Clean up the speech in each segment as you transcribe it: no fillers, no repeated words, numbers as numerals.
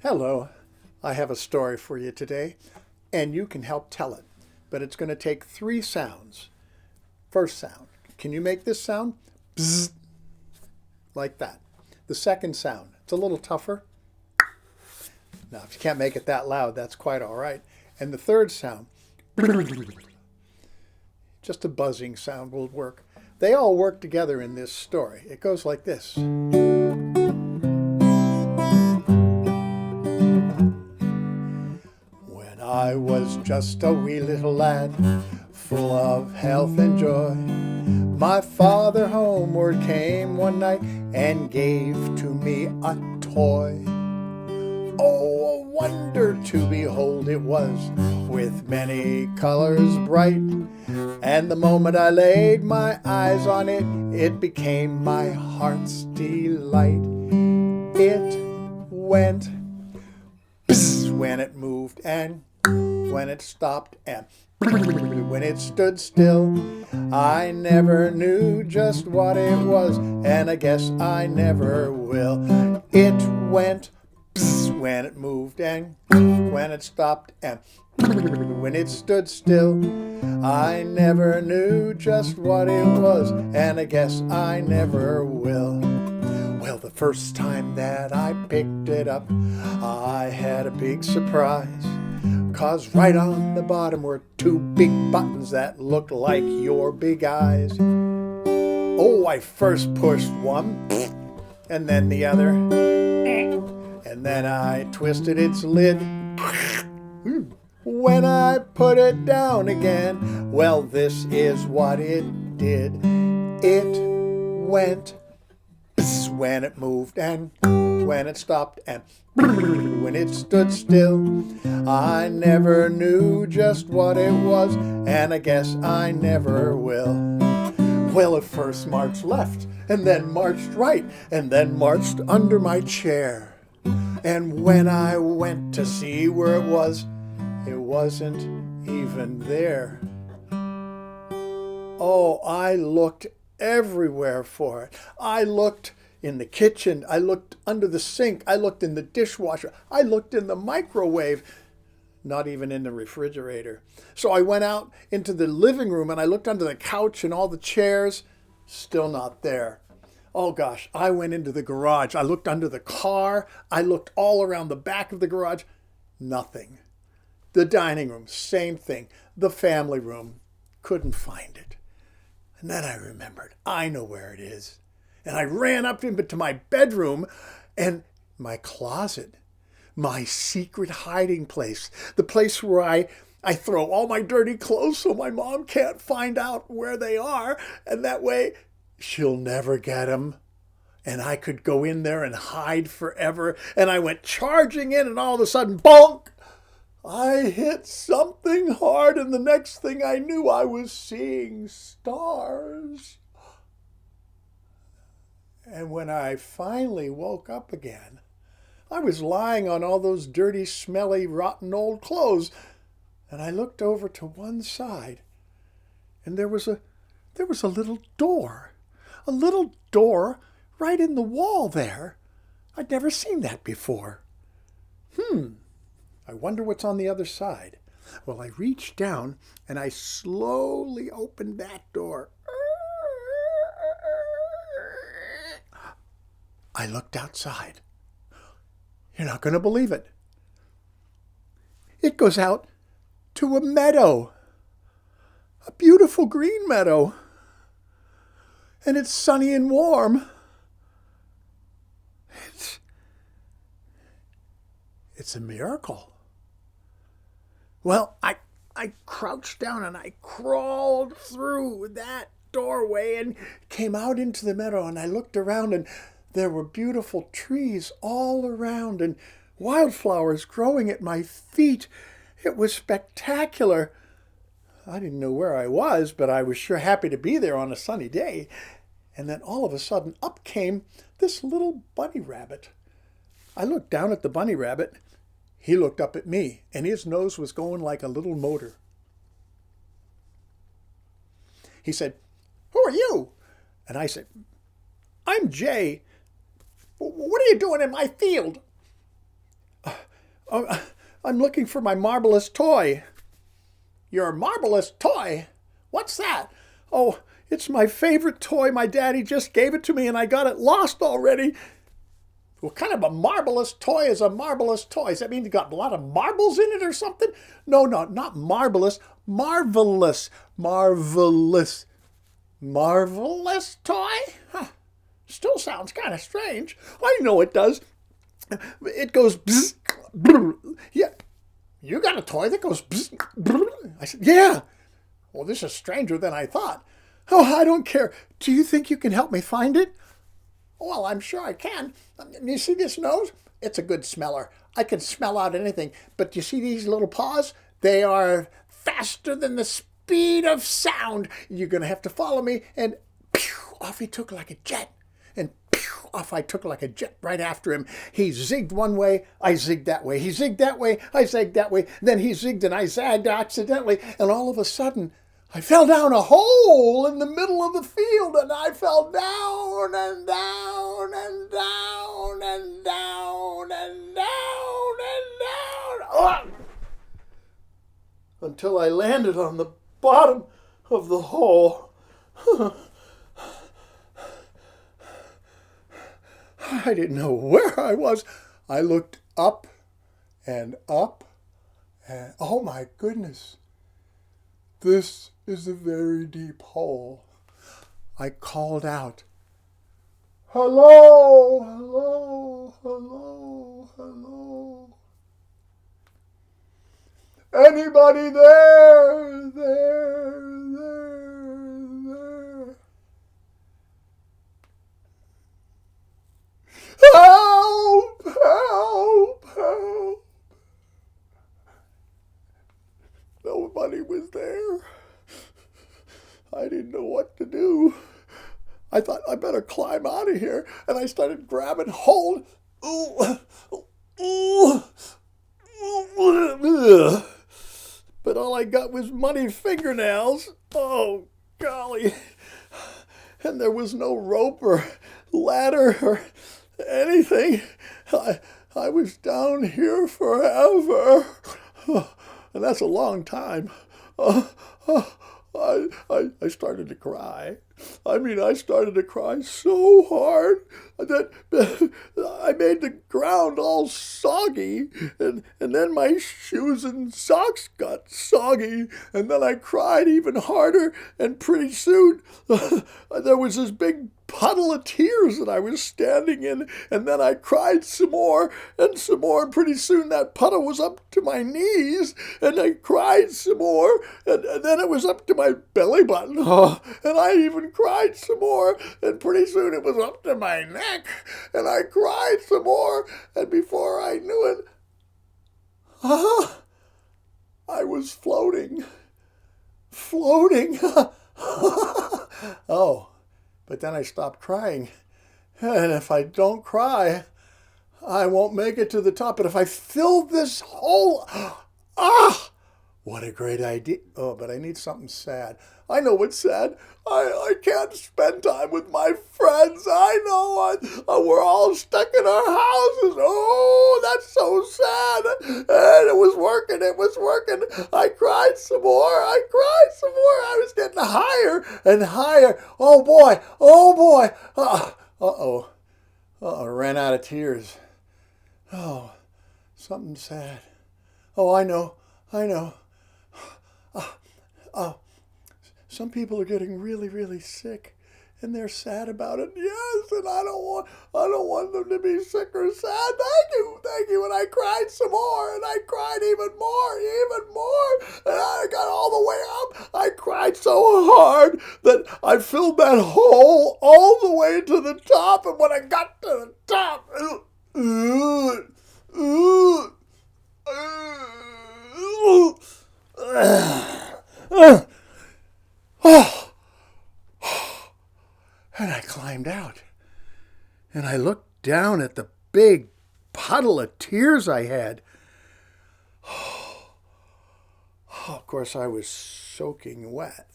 Hello, I have a story for you today, and you can help tell it. But it's going to take three sounds. First sound, can you make this sound? Bzzz, like that. The second sound, it's a little tougher. Now, if you can't make it that loud, that's quite all right. And the third sound, just a buzzing sound will work. They all work together in this story. It goes like this. When I was just a wee little lad, full of health and joy, my father homeward came one night and gave to me a toy. Oh, a wonder to behold it was, with many colors bright. And the moment I laid my eyes on it, it became my heart's delight. It went bzz when it moved, and when it stopped, and when it stood still. I never knew just what it was, and I guess I never will. It went bzz when it moved, and when it stopped, and when it stood still. I never knew just what it was, and I guess I never will. Well, the first time that I picked it up, I had a big surprise. 'Cause right on the bottom were two big buttons that looked like your big eyes. Oh, I first pushed one, and then the other, and then I twisted its lid. When I put it down again, well, this is what it did. It went bzz when it moved, and when it stopped, and when it stood still. I never knew just what it was, and I guess I never will. Well, it first marched left, and then marched right, and then marched under my chair. And when I went to see where it wasn't even there. Oh, I looked everywhere for it. I looked in the kitchen, I looked under the sink, I looked in the dishwasher, I looked in the microwave, not even in the refrigerator. So I went out into the living room and I looked under the couch and all the chairs, still not there. Oh gosh, I went into the garage, I looked under the car, I looked all around the back of the garage, nothing. The dining room, same thing. The family room, couldn't find it. And then I remembered, I know where it is. And I ran up into my bedroom and my closet, my secret hiding place, the place where I throw all my dirty clothes so my mom can't find out where they are. And that way she'll never get them. And I could go in there and hide forever. And I went charging in and all of a sudden, bonk! I hit something hard, and the next thing I knew, I was seeing stars. And when I finally woke up again, I was lying on all those dirty, smelly, rotten old clothes. And I looked over to one side, and there was a little door. A little door right in the wall there. I'd never seen that before. I wonder what's on the other side. Well, I reached down and I slowly opened that door. I looked outside. You're not going to believe it. It goes out to a meadow. A beautiful green meadow. And it's sunny and warm. It's a miracle. Well, I crouched down and I crawled through that doorway and came out into the meadow, and I looked around and there were beautiful trees all around and wildflowers growing at my feet. It was spectacular. I didn't know where I was, but I was sure happy to be there on a sunny day. And then all of a sudden up came this little bunny rabbit. I looked down at the bunny rabbit. He looked up at me, and his nose was going like a little motor. He said, "Who are you?" And I said, "I'm Jay. What are you doing in my field?" Oh, I'm looking for my marvelous toy. Your marvelous toy? What's that? Oh, it's my favorite toy. My daddy just gave it to me and I got it lost already. What kind of a marvelous toy is a marvelous toy? Does that mean you got a lot of marbles in it or something? No, not marvelous. Marvelous. Marvelous. Marvelous toy? Huh. Still sounds kind of strange. I know it does. It goes bzz, brr. Yeah. You got a toy that goes bzz, brr. I said, yeah. Well, this is stranger than I thought. Oh, I don't care. Do you think you can help me find it? Well, I'm sure I can. You see this nose? It's a good smeller. I can smell out anything. But you see these little paws? They are faster than the speed of sound. You're going to have to follow me. And pew, off he took like a jet. And pew, off I took like a jet right after him. He zigged one way, I zigged that way. He zigged that way, I zagged that way. Then he zigged and I zagged accidentally. And all of a sudden, I fell down a hole in the middle of the field, and I fell down and down and down and down and down and down until I landed on the bottom of the hole. I didn't know where I was. I looked up and up, and oh my goodness, this is a very deep hole. I called out, hello, hello, hello, hello. Anybody there, there, there. Help, help, help. Nobody was there. I didn't know what to do. I thought I better climb out of here, and I started grabbing hold. But all I got was muddy fingernails. Oh, golly. And there was no rope or ladder or anything. I was down here forever. And that's a long time. I started to cry. I started to cry so hard that I made the ground all soggy, and then my shoes and socks got soggy, and then I cried even harder, and pretty soon there was this big puddle of tears that I was standing in, and then I cried some more, and pretty soon that puddle was up to my knees, and I cried some more, and then it was up to my belly button, and I even cried some more, and pretty soon it was up to my neck, and I cried some more, and before I knew it, I was floating. Oh. But then I stopped crying. And if I don't cry, I won't make it to the top. But if I fill this hole, what a great idea. Oh, but I need something sad. I know what's sad. I can't spend time with my friends. I know. We're all stuck in our houses. Oh, that's so sad. And it was working. I cried some more. I was getting higher and higher. Oh, boy. Uh-oh. I ran out of tears. Oh, something sad. Oh, I know. Some people are getting really, really sick, and they're sad about it. Yes, and I don't want them to be sick or sad. Thank you. And I cried some more, and I cried even more, and I got all the way up. I cried so hard that I filled that hole all the way to the top, and when I got to the top, and I climbed out, and I looked down at the big puddle of tears I had. Of course, I was soaking wet.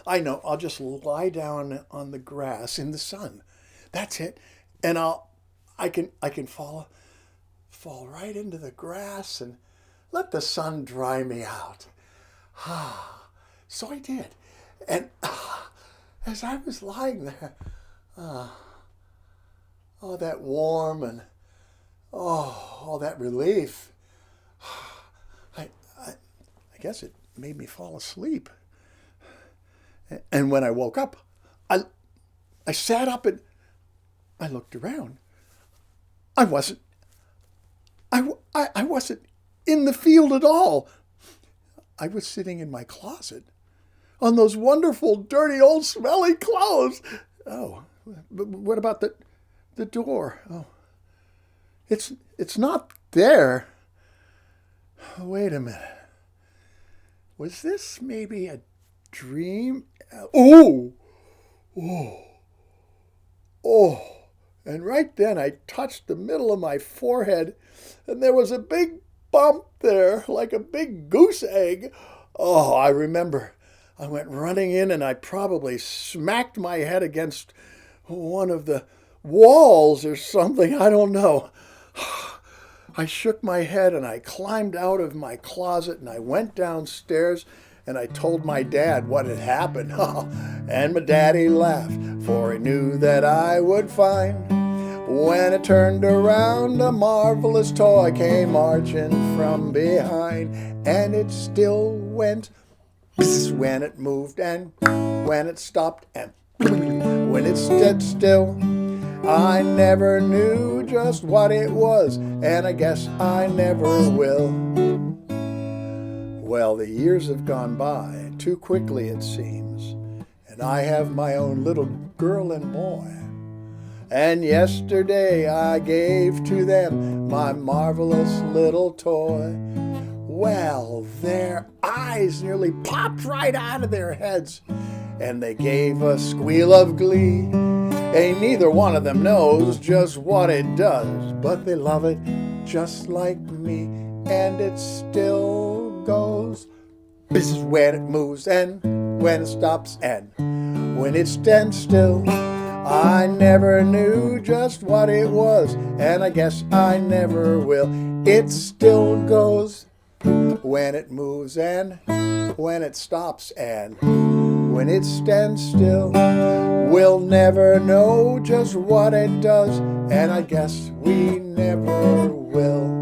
I know. I'll just lie down on the grass in the sun. That's it. And I can fall right into the grass and let the sun dry me out. So I did. And as I was lying there, oh, that warm and all that relief. I guess it made me fall asleep. And when I woke up, I sat up and I looked around. I wasn't in the field at all. I was sitting in my closet on those wonderful, dirty, old, smelly clothes. Oh, but what about the door? Oh, it's not there. Wait a minute. Was this maybe a dream? Oh! And right then I touched the middle of my forehead, and there was a big bump there, like a big goose egg. Oh, I remember. I went running in, and I probably smacked my head against one of the walls or something. I don't know. I shook my head and I climbed out of my closet and I went downstairs and I told my dad what had happened. And my daddy laughed, for he knew that I would find. When it turned around, a marvelous toy came marching from behind. And it still went when it moved and when it stopped and when it stood still. I never knew just what it was, and I guess I never will. Well, the years have gone by too quickly, it seems, and I have my own little girl and boy. And yesterday I gave to them my marvelous little toy. Well, their eyes nearly popped right out of their heads, and they gave a squeal of glee. Ain't neither one of them knows just what it does, but they love it just like me, and it still goes. This is when it moves and when it stops and when it stands still. I never knew just what it was, and I guess I never will. It still goes when it moves and when it stops and when it stands still. We'll never know just what it does, and I guess we never will.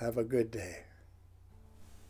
Have a good day.